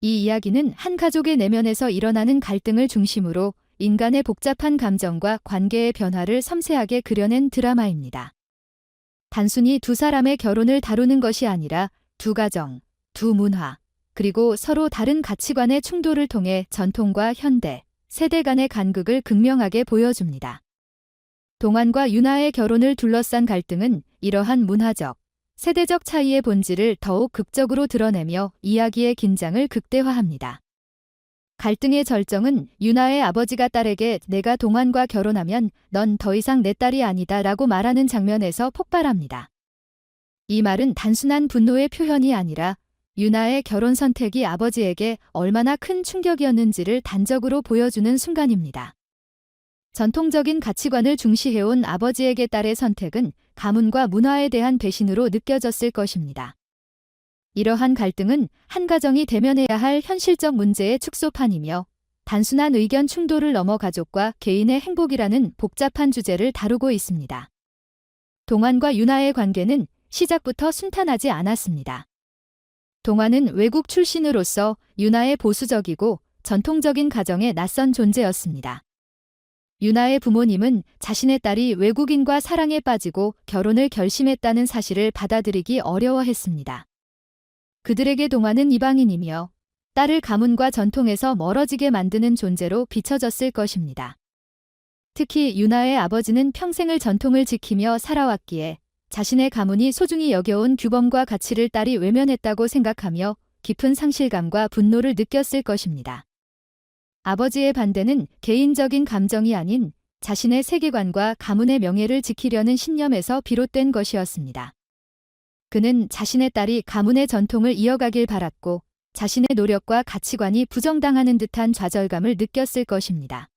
이 이야기는 한 가족의 내면에서 일어나는 갈등을 중심으로 인간의 복잡한 감정과 관계의 변화를 섬세하게 그려낸 드라마입니다. 단순히 두 사람의 결혼을 다루는 것이 아니라 두 가정, 두 문화, 그리고 서로 다른 가치관의 충돌을 통해 전통과 현대, 세대 간의 간극을 극명하게 보여줍니다. 동안과 유나의 결혼을 둘러싼 갈등은 이러한 문화적, 세대적 차이의 본질을 더욱 극적으로 드러내며 이야기의 긴장을 극대화합니다. 갈등의 절정은 유나의 아버지가 딸에게 내가 동안과 결혼하면 넌 더 이상 내 딸이 아니다 라고 말하는 장면에서 폭발합니다. 이 말은 단순한 분노의 표현이 아니라 유나의 결혼 선택이 아버지에게 얼마나 큰 충격이었는지를 단적으로 보여주는 순간입니다. 전통적인 가치관을 중시해온 아버지에게 딸의 선택은 가문과 문화에 대한 배신으로 느껴졌을 것입니다. 이러한 갈등은 한 가정이 대면해야 할 현실적 문제의 축소판이며 단순한 의견 충돌을 넘어 가족과 개인의 행복이라는 복잡한 주제를 다루고 있습니다. 동안과 유나의 관계는 시작부터 순탄하지 않았습니다. 동안은 외국 출신으로서 유나의 보수적이고 전통적인 가정에 낯선 존재였습니다. 유나의 부모님은 자신의 딸이 외국인과 사랑에 빠지고 결혼을 결심했다는 사실을 받아들이기 어려워했습니다. 그들에게 동안은 이방인이며 딸을 가문과 전통에서 멀어지게 만드는 존재로 비춰졌을 것입니다. 특히 유나의 아버지는 평생을 전통을 지키며 살아왔기에 자신의 가문이 소중히 여겨온 규범과 가치를 딸이 외면했다고 생각하며 깊은 상실감과 분노를 느꼈을 것입니다. 아버지의 반대는 개인적인 감정이 아닌 자신의 세계관과 가문의 명예를 지키려는 신념에서 비롯된 것이었습니다. 그는 자신의 딸이 가문의 전통을 이어가길 바랐고 자신의 노력과 가치관이 부정당하는 듯한 좌절감을 느꼈을 것입니다.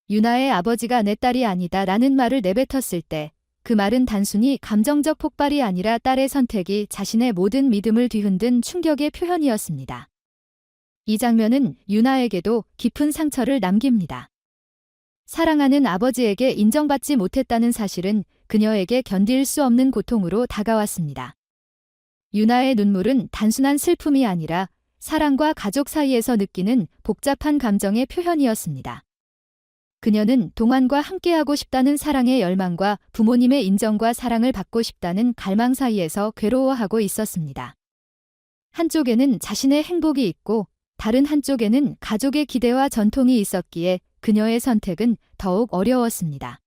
유나의 아버지가 내 딸이 아니다 라는 말을 내뱉었을 때 그 말은 단순히 감정적 폭발이 아니라 딸의 선택이 자신의 모든 믿음을 뒤흔든 충격의 표현이었습니다. 이 장면은 유나에게도 깊은 상처를 남깁니다. 사랑하는 아버지에게 인정받지 못했다는 사실은 그녀에게 견딜 수 없는 고통으로 다가왔습니다. 유나의 눈물은 단순한 슬픔이 아니라 사랑과 가족 사이에서 느끼는 복잡한 감정의 표현이었습니다. 그녀는 동안과 함께하고 싶다는 사랑의 열망과 부모님의 인정과 사랑을 받고 싶다는 갈망 사이에서 괴로워하고 있었습니다. 한쪽에는 자신의 행복이 있고 다른 한쪽에는 가족의 기대와 전통이 있었기에 그녀의 선택은 더욱 어려웠습니다.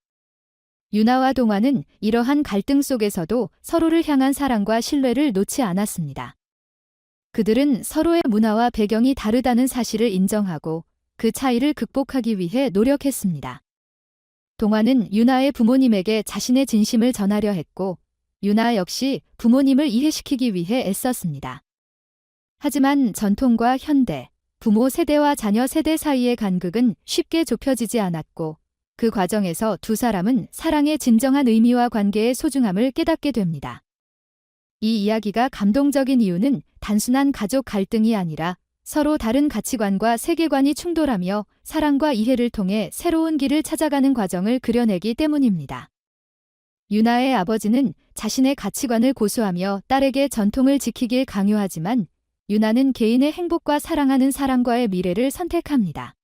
유나와 동안은 이러한 갈등 속에서도 서로를 향한 사랑과 신뢰를 놓지 않았습니다. 그들은 서로의 문화와 배경이 다르다는 사실을 인정하고 그 차이를 극복하기 위해 노력했습니다. 동안은 유나의 부모님에게 자신의 진심을 전하려 했고 유나 역시 부모님을 이해시키기 위해 애썼습니다. 하지만 전통과 현대, 부모 세대와 자녀 세대 사이의 간극은 쉽게 좁혀지지 않았고 그 과정에서 두 사람은 사랑의 진정한 의미와 관계의 소중함을 깨닫게 됩니다. 이 이야기가 감동적인 이유는 단순한 가족 갈등이 아니라 서로 다른 가치관과 세계관이 충돌하며 사랑과 이해를 통해 새로운 길을 찾아가는 과정을 그려내기 때문입니다. 유나의 아버지는 자신의 가치관을 고수하며 딸에게 전통을 지키길 강요하지만 유나는 개인의 행복과 사랑하는 사람과의 미래를 선택합니다.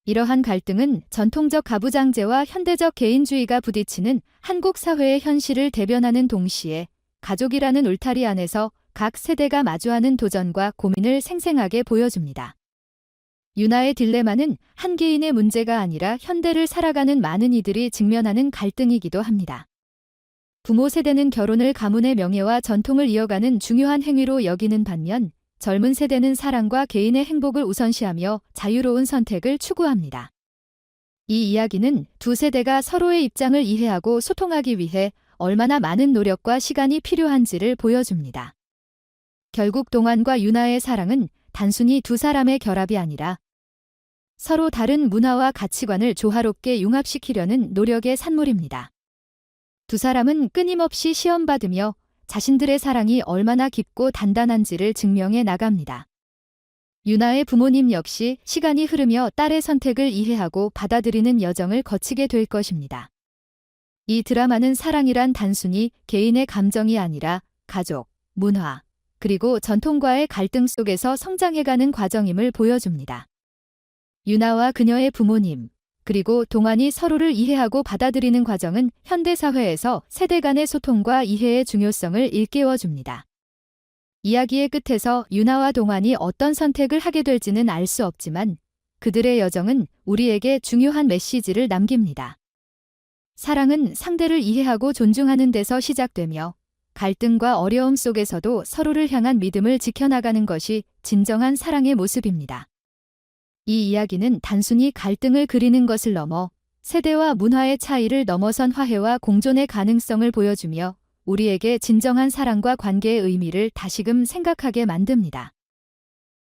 이러한 갈등은 전통적 가부장제와 현대적 개인주의가 부딪히는 한국 사회의 현실을 대변하는 동시에 가족이라는 울타리 안에서 각 세대가 마주하는 도전과 고민을 생생하게 보여줍니다. 유나의 딜레마는 한 개인의 문제가 아니라 현대를 살아가는 많은 이들이 직면하는 갈등이기도 합니다. 부모 세대는 결혼을 가문의 명예와 전통을 이어가는 중요한 행위로 여기는 반면 젊은 세대는 사랑과 개인의 행복을 우선시하며 자유로운 선택을 추구합니다. 이 이야기는 두 세대가 서로의 입장을 이해하고 소통하기 위해 얼마나 많은 노력과 시간이 필요한지를 보여줍니다. 결국 동안과 유나의 사랑은 단순히 두 사람의 결합이 아니라 서로 다른 문화와 가치관을 조화롭게 융합시키려는 노력의 산물입니다. 두 사람은 끊임없이 시험받으며 자신들의 사랑이 얼마나 깊고 단단한지를 증명해 나갑니다. 유나의 부모님 역시 시간이 흐르며 딸의 선택을 이해하고 받아들이는 여정을 거치게 될 것입니다. 이 드라마는 사랑이란 단순히 개인의 감정이 아니라 가족, 문화, 그리고 전통과의 갈등 속에서 성장해가는 과정임을 보여줍니다. 유나와 그녀의 부모님, 그리고 동안이 서로를 이해하고 받아들이는 과정은 현대사회에서 세대 간의 소통과 이해의 중요성을 일깨워줍니다. 이야기의 끝에서 유나와 동안이 어떤 선택을 하게 될지는 알 수 없지만 그들의 여정은 우리에게 중요한 메시지를 남깁니다. 사랑은 상대를 이해하고 존중하는 데서 시작되며 갈등과 어려움 속에서도 서로를 향한 믿음을 지켜나가는 것이 진정한 사랑의 모습입니다. 이 이야기는 단순히 갈등을 그리는 것을 넘어 세대와 문화의 차이를 넘어선 화해와 공존의 가능성을 보여주며 우리에게 진정한 사랑과 관계의 의미를 다시금 생각하게 만듭니다.